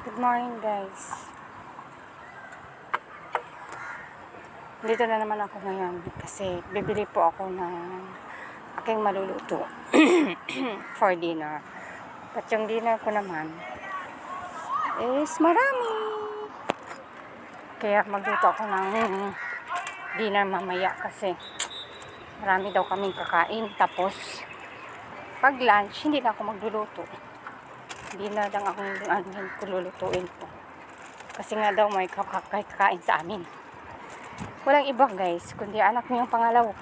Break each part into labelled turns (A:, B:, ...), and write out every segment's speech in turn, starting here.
A: Good morning, guys. Dito na naman ako ngayon kasi bibili po ako ng aking maluluto for dinner. At yung dinner ko naman is marami. Kaya magluto ako ng dinner mamaya kasi marami daw kaming kakain. Tapos pag lunch, hindi na ako magluluto. Dinner lang ako lulutuin ko. Kasi nga daw may kakain sa amin. Walang iba, guys, kundi anak niyang pangalawa.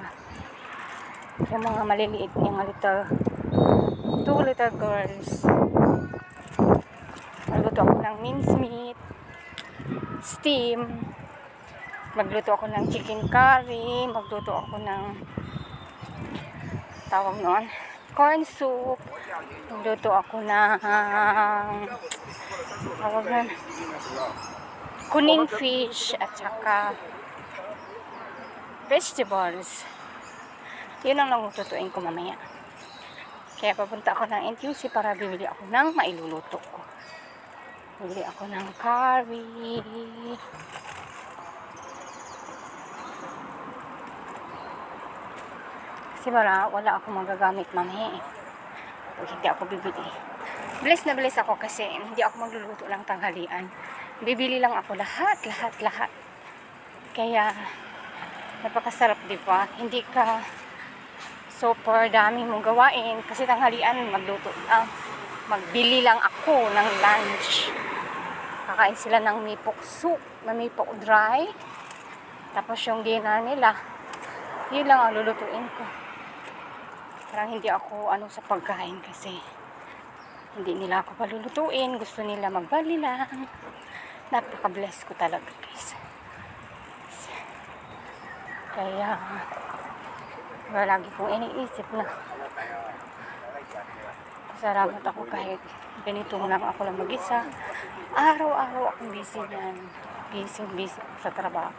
A: Yung mga maliliit niyang two little girls. Magluto ako ng mincemeat, steam, magluto ako ng chicken curry, magluto ako ng tawag noon, corn soup, magluto ako ng tawag noon, kuning fish, at saka vegetables. Yun ang lututuin ko mamaya. Kaya papunta ako ng NTUC para bibili ako ng mailuluto ko. Bibili ako ng curry. Kasi wala ako magagamit mamaya eh. Pag hindi ako bibili. Bilis na bilis ako kasi hindi ako magluluto ng tanghalian. Bibili lang ako lahat. Kaya napakasarap, di ba? Hindi ka super dami mong gawain kasi tanghalian magbili lang ako ng lunch. Kakain sila ng mipok soup, mipok dry. Tapos yung dinner nila, yun lang ang lulutuin ko. Parang hindi ako sa pagkain kasi hindi nila ako palulutuin. Gusto nila magbali lang. Napaka-bless ko talaga, guys. Kaya lagi kong iniisip na salamat ako kahit ganito lang ako lang mag-isa. Araw-araw akong busy yan. Busy sa trabaho.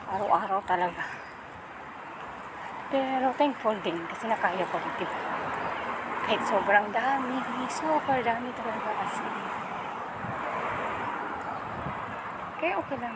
A: Araw-araw talaga. Pero thankful din kasi nakaya ko rin, diba? Kahit sobrang dami talaga as in. Kaya okay lang.